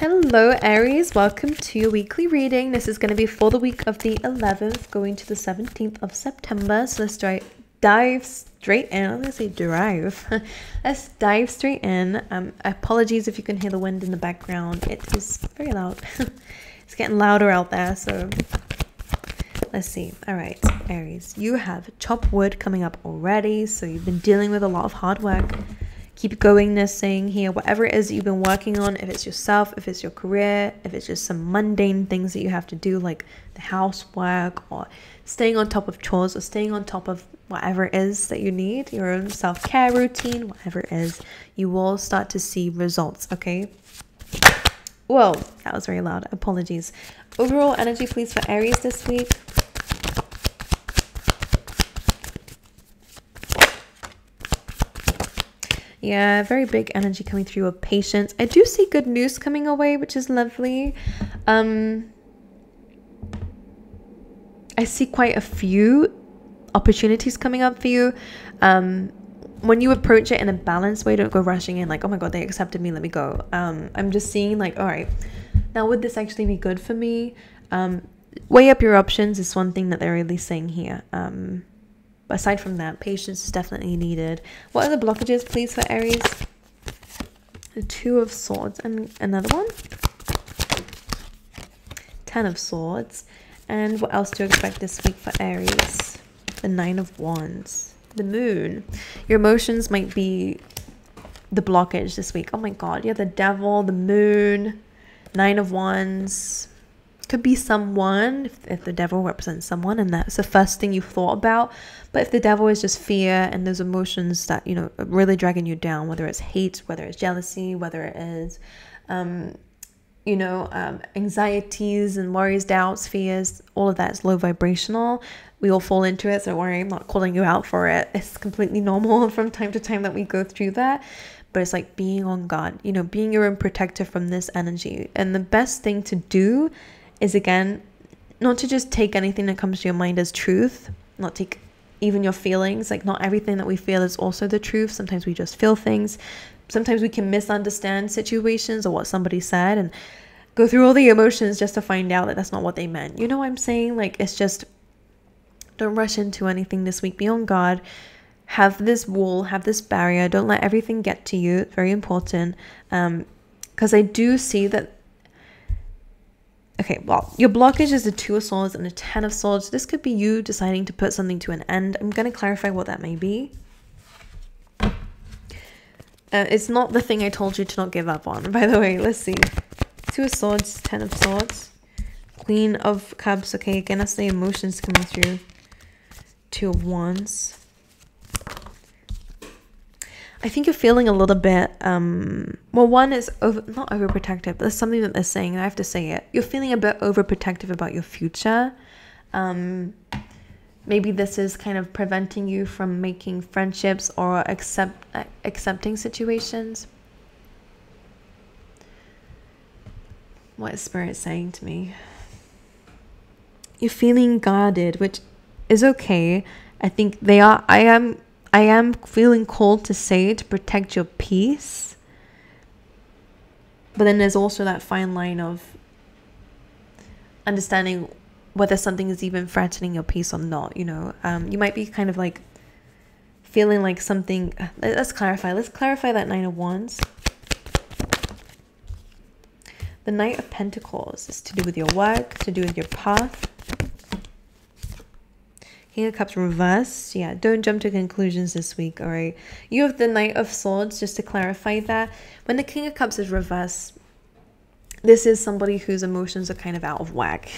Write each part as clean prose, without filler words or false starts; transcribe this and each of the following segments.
Hello Aries, welcome to your weekly reading. This is going to be for the week of the 11th going to the 17th of September. So let's dive straight in. I was going to say drive. Let's dive straight in. Apologies if you can hear the wind in the background. It is very loud. It's getting louder out there, so let's see. All right, Aries, you have chop wood coming up already. So you've been dealing with a lot of hard work. Keep going, this saying here, whatever it is that you've been working on, if it's yourself, if it's your career, if it's just some mundane things that you have to do, like the housework or staying on top of chores or staying on top of whatever it is that you need, your own self-care routine, whatever it is, you will start to see results, okay? Whoa, that was very loud. Apologies. Overall energy, please, for Aries this week. Yeah, very big energy coming through of patience. I do see good news coming away, which is lovely. I see quite a few opportunities coming up for you. When you approach it in a balanced way, don't go rushing in like, oh my god, they accepted me, let me go. I'm just seeing like, all right, now would this actually be good for me? Weigh up your options is one thing that they're really saying here. Aside from that, patience is definitely needed. What are the blockages, please, for Aries? The Two of Swords and another one. 10 of Swords. And what else to expect this week for Aries? The 9 of Wands. The Moon. Your emotions might be the blockage this week. Oh my god, yeah, the Devil, the Moon, 9 of Wands. Could be someone, if the Devil represents someone and that's the first thing you thought about. But if the Devil is just fear and those emotions that, you know, are really dragging you down, whether it's hate, whether it's jealousy, whether it is anxieties and worries, doubts, fears, all of that is low vibrational. We all fall into it, so don't worry, I'm not calling you out for it. It's completely normal from time to time that we go through that. But it's like being on guard, you know, being your own protector from this energy. And the best thing to do is, again, not to just take anything that comes to your mind as truth, not take even your feelings. Like, not everything that we feel is also the truth. Sometimes we just feel things. Sometimes we can misunderstand situations or what somebody said and go through all the emotions just to find out that that's not what they meant. You know what I'm saying? Like, it's just, don't rush into anything this week. Be on guard. Have this wall, have this barrier. Don't let everything get to you. It's very important. Because I do see that. Okay, well, your blockage is the Two of Swords and the 10 of Swords. This could be you deciding to put something to an end. I'm going to clarify what that may be. It's not the thing I told you to not give up on, by the way. Let's see. Two of Swords, 10 of Swords. Queen of Cups. Okay, again, that's the emotions coming through. Two of Wands. I think you're feeling a little bit, well, one is not overprotective, but there's something that they're saying, and I have to say it. You're feeling a bit overprotective about your future. Maybe this is kind of preventing you from making friendships or accepting situations. What is Spirit saying to me? You're feeling guarded, which is okay. I think I am feeling called to say to protect your peace. But then there's also that fine line of understanding whether something is even threatening your peace or not, you know. You might be kind of like feeling like something. Let's clarify. Let's clarify that 9 of Wands. The Knight of Pentacles is to do with your work, to do with your path. King of Cups reverse. Yeah, don't jump to conclusions this week, all right? You have the Knight of Swords, just to clarify that. When the King of Cups is reverse, this is somebody whose emotions are kind of out of whack.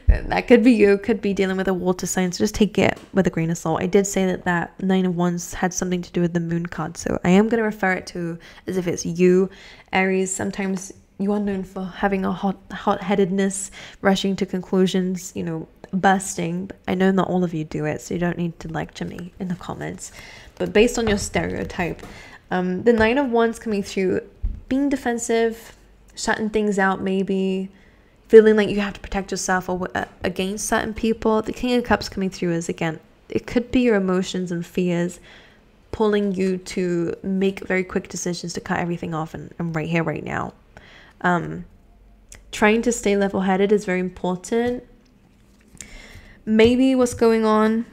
That could be you, could be dealing with a water sign, so just take it with a grain of salt. I did say that 9 of Wands had something to do with the Moon card, so I am going to refer it to as if it's you, Aries. Sometimes you are known for having a hot-headedness, rushing to conclusions, you know, bursting. I know not all of you do it, so you don't need to lecture me in the comments. But based on your stereotype, the 9 of Wands coming through, being defensive, shutting things out, maybe feeling like you have to protect yourself or against certain people. The King of Cups coming through is, again, it could be your emotions and fears pulling you to make very quick decisions to cut everything off and right here, right now. Trying to stay level-headed is very important. Maybe what's going on,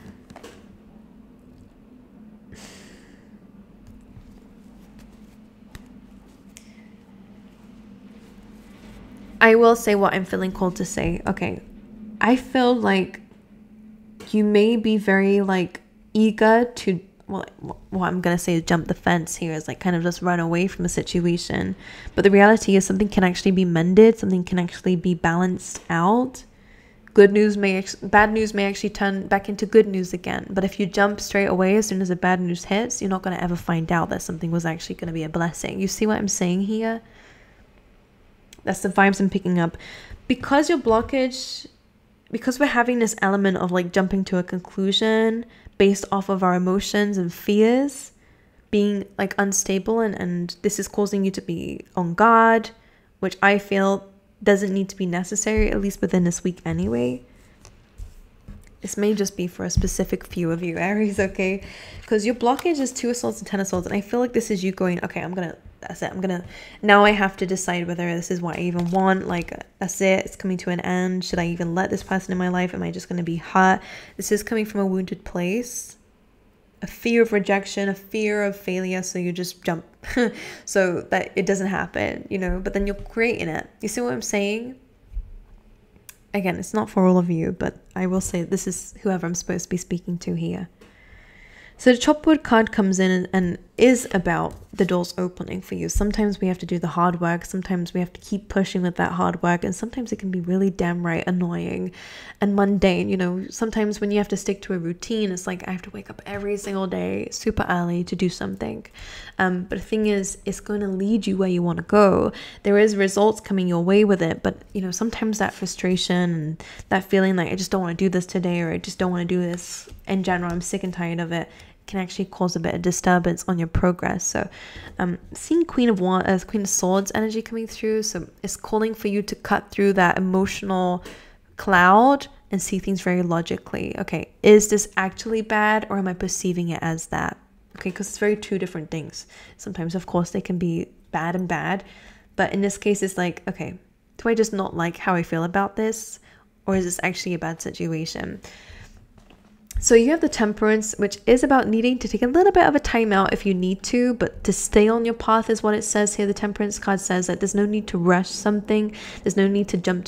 I will say what I'm feeling called to say. Okay, I feel like you may be very like eager to, well, what I'm gonna say is jump the fence here, is like kind of just run away from a situation, but the reality is something can actually be mended, something can actually be balanced out. Bad news may actually turn back into good news again. But if you jump straight away as soon as the bad news hits, you're not going to ever find out that something was actually going to be a blessing. You see what I'm saying here? That's the vibes I'm picking up. Because your blockage, because we're having this element of like jumping to a conclusion based off of our emotions and fears, being like unstable, and this is causing you to be on guard, which I feel doesn't need to be necessary, at least within this week anyway. This may just be for a specific few of you, Aries, okay? Because your blockage is 2 of Swords and 10 of Swords, and I feel like this is you going, okay, that's it. Now I have to decide whether this is what I even want. Like, that's it. It's coming to an end. Should I even let this person in my life? Am I just going to be hurt? This is coming from a wounded place. A fear of rejection, a fear of failure, so you just jump so that it doesn't happen, you know, but then you're creating it. You see what I'm saying? Again, it's not for all of you, but I will say this is whoever I'm supposed to be speaking to here. So the Chopwood card comes in and is about the doors opening for you. Sometimes we have to do the hard work. Sometimes we have to keep pushing with that hard work. And sometimes it can be really damn right annoying and mundane. You know, sometimes when you have to stick to a routine, it's like I have to wake up every single day super early to do something. But the thing is, it's going to lead you where you want to go. There is results coming your way with it. But, you know, sometimes that frustration and that feeling like I just don't want to do this today, or I just don't want to do this in general, I'm sick and tired of it, can actually cause a bit of disturbance on your progress. So seeing Queen of Swords energy coming through, so it's calling for you to cut through that emotional cloud and see things very logically. Okay, is this actually bad, or am I perceiving it as that? Okay, because it's very two different things. Sometimes, of course, they can be bad and bad, but in this case, it's like, okay, do I just not like how I feel about this, or is this actually a bad situation? So you have the Temperance, which is about needing to take a little bit of a time out if you need to, but to stay on your path is what it says here. The Temperance card says that there's no need to rush something. There's no need to jump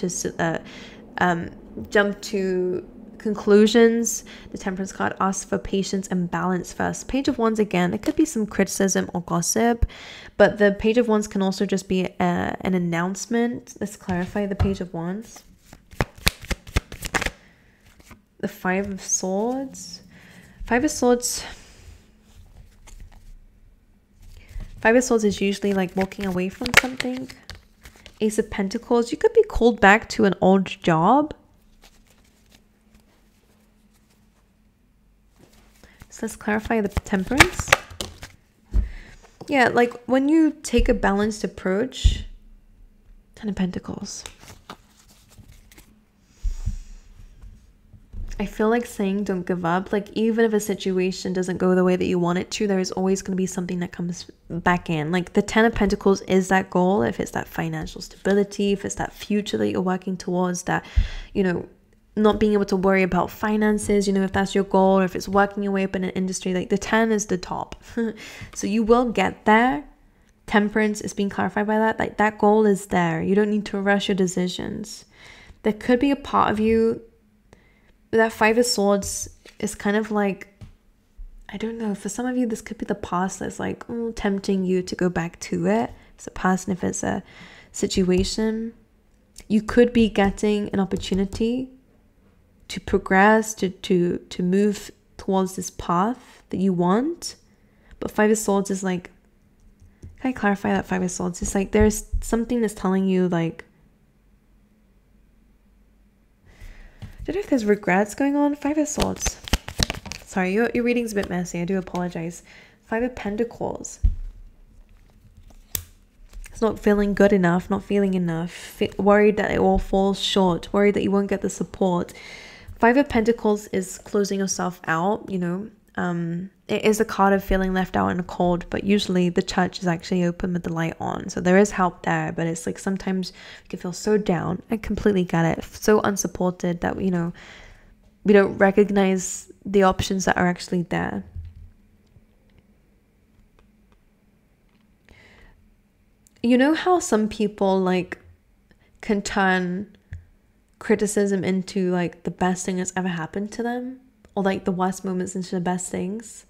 to conclusions. The Temperance card asks for patience and balance first. Page of Wands, again, it could be some criticism or gossip, but the Page of Wands can also just be an announcement. Let's clarify the Page of Wands. The Five of Swords. Five of Swords is usually like walking away from something. Ace of Pentacles, you could be called back to an old job. So let's clarify the Temperance. Yeah, like when you take a balanced approach. 10 of Pentacles. I feel like saying don't give up. Like, even if a situation doesn't go the way that you want it to, there is always going to be something that comes back in. Like, the 10 of Pentacles is that goal. If it's that financial stability, if it's that future that you're working towards, that, you know, not being able to worry about finances, you know, if that's your goal, or if it's working your way up in an industry, like the 10 is the top. So you will get there. Temperance is being clarified by that. Like, that goal is there. You don't need to rush your decisions. There could be a part of you, that Five of Swords is kind of like, I don't know, for some of you this could be the past that's like tempting you to go back to it. It's a past, and if it's a situation, you could be getting an opportunity to progress, to move towards this path that you want. But Five of Swords is like, can I clarify that Five of Swords? It's like there's something that's telling you like, I don't know if there's regrets going on. Five of Swords. Sorry, your reading's a bit messy. I do apologize. Five of Pentacles. It's not feeling good enough, not feeling enough. Worried that it all falls short. Worried that you won't get the support. Five of Pentacles is closing yourself out, you know. it is a card of feeling left out in the cold, but usually the church is actually open with the light on. So there is help there, but it's like sometimes you can feel so down. I completely get it. So unsupported that, you know, we don't recognize the options that are actually there. You know how some people like can turn criticism into like the best thing that's ever happened to them, or like the worst moments into the best things?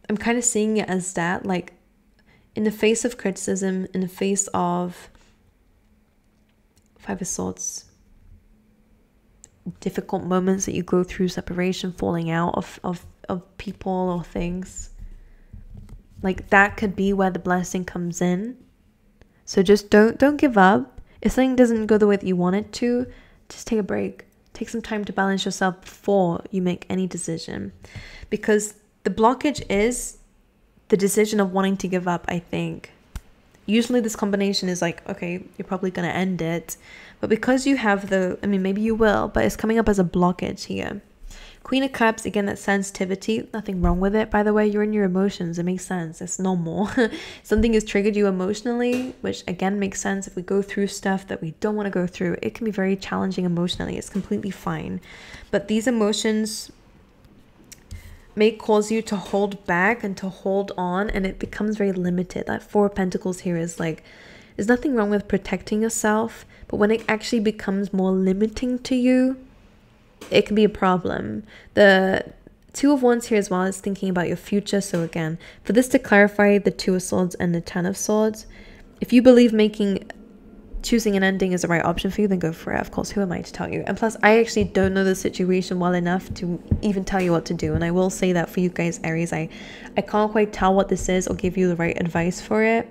I'm kind of seeing it as that, like in the face of criticism, in the face of Five of Swords, difficult moments that you go through, separation, falling out of people or things, like that could be where the blessing comes in. So just don't give up. If something doesn't go the way that you want it to, just take a break. Take some time to balance yourself before you make any decision, because the blockage is the decision of wanting to give up, I think. Usually this combination is like, okay, you're probably going to end it. But because you have maybe you will, but it's coming up as a blockage here. Queen of Cups, again, that sensitivity, nothing wrong with it, by the way. You're in your emotions. It makes sense. It's normal. Something has triggered you emotionally, which again makes sense. If we go through stuff that we don't want to go through, it can be very challenging emotionally. It's completely fine. But these emotions may cause you to hold back and to hold on, and it becomes very limited. That Four of Pentacles here is like, there's nothing wrong with protecting yourself, but when it actually becomes more limiting to you, it can be a problem. The Two of Wands here as well is thinking about your future. So again, for this to clarify the Two of Swords and the Ten of Swords, if you believe choosing an ending is the right option for you, then go for it. Of course, who am I to tell you? And plus, I actually don't know the situation well enough to even tell you what to do. And I will say that for you guys, Aries, I can't quite tell what this is or give you the right advice for it.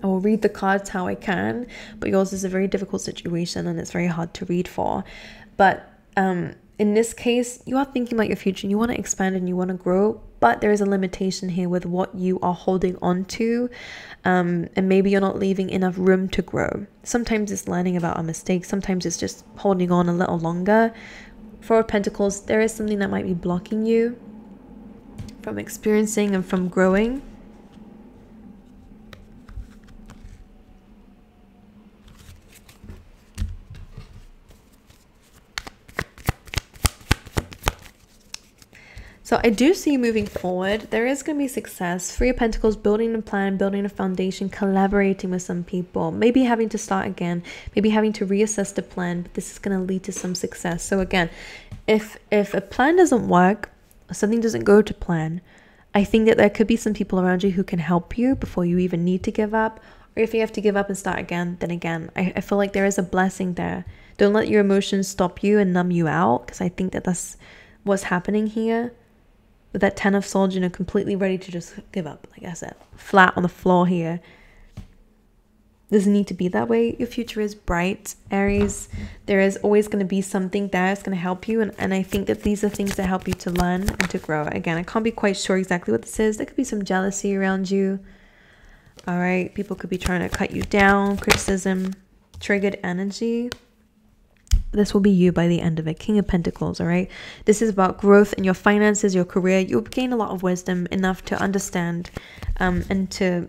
I will read the cards how I can, but yours is a very difficult situation and it's very hard to read for. But in this case, you are thinking about your future and you want to expand and you want to grow, but there is a limitation here with what you are holding on to, and maybe you're not leaving enough room to grow. Sometimes it's learning about a mistake, sometimes it's just holding on a little longer. Four of Pentacles, there is something that might be blocking you from experiencing and from growing. So I do see you moving forward. There is going to be success. Three of Pentacles, building a plan, building a foundation, collaborating with some people, maybe having to start again, maybe having to reassess the plan, but this is going to lead to some success. So again, if a plan doesn't work, or something doesn't go to plan, I think that there could be some people around you who can help you before you even need to give up. Or if you have to give up and start again, then again, I feel like there is a blessing there. Don't let your emotions stop you and numb you out, because I think that that's what's happening here. With that Ten of Swords, you know, completely ready to just give up. Like I said, flat on the floor here. Doesn't need to be that way. Your future is bright, Aries. There is always going to be something there that's going to help you. And I think that these are things that help you to learn and to grow. Again, I can't be quite sure exactly what this is. There could be some jealousy around you. All right. People could be trying to cut you down. Criticism, triggered energy. This will be you by the end of it. King of Pentacles, all right? This is about growth in your finances, your career. You'll gain a lot of wisdom, enough to understand and to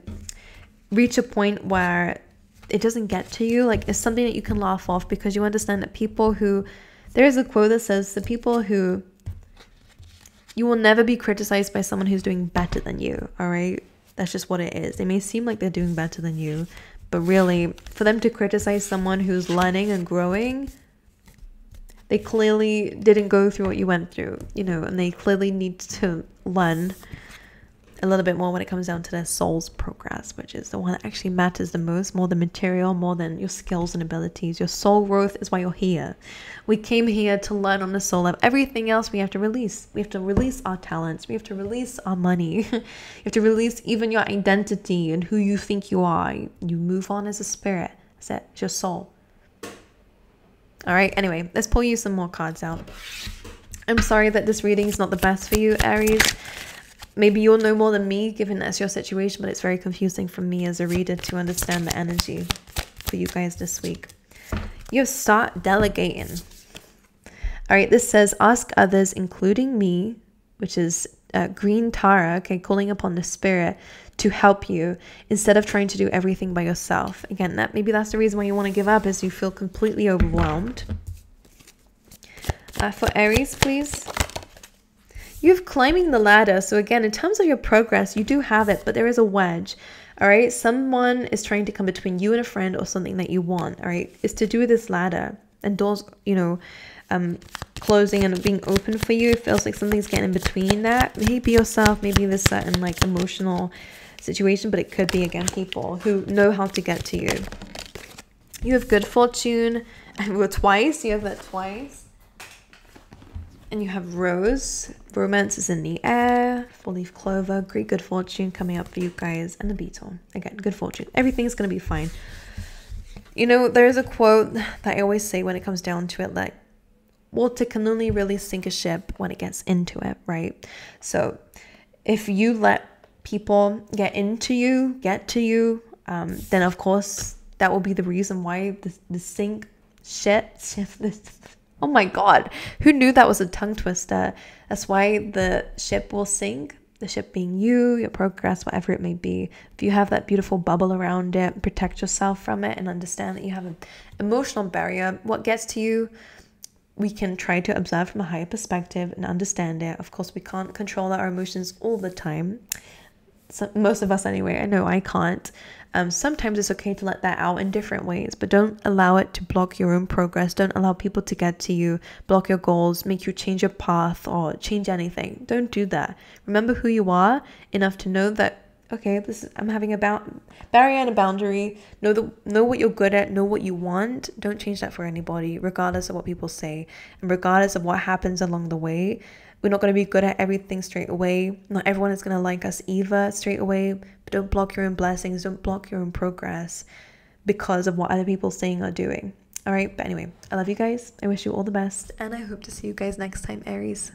reach a point where it doesn't get to you. Like, it's something that you can laugh off, because you understand that people who... There is a quote that says, the people who... You will never be criticized by someone who's doing better than you, all right? That's just what it is. They may seem like they're doing better than you, but really, for them to criticize someone who's learning and growing... They clearly didn't go through what you went through, you know, and they clearly need to learn a little bit more when it comes down to their soul's progress, which is the one that actually matters the most, more than material, more than your skills and abilities. Your soul growth is why you're here. We came here to learn on the soul level. Everything else we have to release. We have to release our talents. We have to release our money. You have to release even your identity and who you think you are. You move on as a spirit. That's it. It's your soul. All right, anyway, let's pull you some more cards out. I'm sorry that this reading is not the best for you, Aries. Maybe you'll know more than me, given that's your situation, but it's very confusing for me as a reader to understand the energy for you guys this week. You start delegating. All right, this says, ask others, including me, which is green Tara, okay, calling upon the spirit to help you instead of trying to do everything by yourself. Again, maybe that's the reason why you want to give up, is you feel completely overwhelmed. For Aries, please. You have climbing the ladder. So again, in terms of your progress, you do have it, but there is a wedge. All right, someone is trying to come between you and a friend or something that you want. All right, it's to do with this ladder and doors, you know, closing and being open for you. It feels like something's getting in between that. Maybe yourself, maybe this certain like emotional situation, but it could be, again, people who know how to get to you. You have good fortune, and we're twice. You have that twice. And you have rose. Romance is in the air. 4-leaf clover. Great good fortune coming up for you guys. And the beetle. Again, good fortune. Everything's going to be fine. You know, there's a quote that I always say when it comes down to it, like, water can only really sink a ship when it gets into it, right? So if you let people get to you, then of course that will be the reason why the sink shit. Oh my God, who knew that was a tongue twister? That's why the ship will sink. The ship being you, your progress, whatever it may be. If you have that beautiful bubble around it, protect yourself from it and understand that you have an emotional barrier. What gets to you, we can try to observe from a higher perspective and understand it. Of course, we can't control our emotions all the time. So most of us anyway. I know I can't. Sometimes it's okay to let that out in different ways, but don't allow it to block your own progress. Don't allow people to get to you, block your goals, make you change your path or change anything. Don't do that. Remember who you are enough to know that, okay, I'm having a barrier and a boundary. Know what you're good at, know what you want. Don't change that for anybody, regardless of what people say and regardless of what happens along the way. We're not going to be good at everything straight away. Not everyone is going to like us either straight away. But don't block your own blessings. Don't block your own progress because of what other people are saying or doing. All right. But anyway, I love you guys. I wish you all the best. And I hope to see you guys next time, Aries.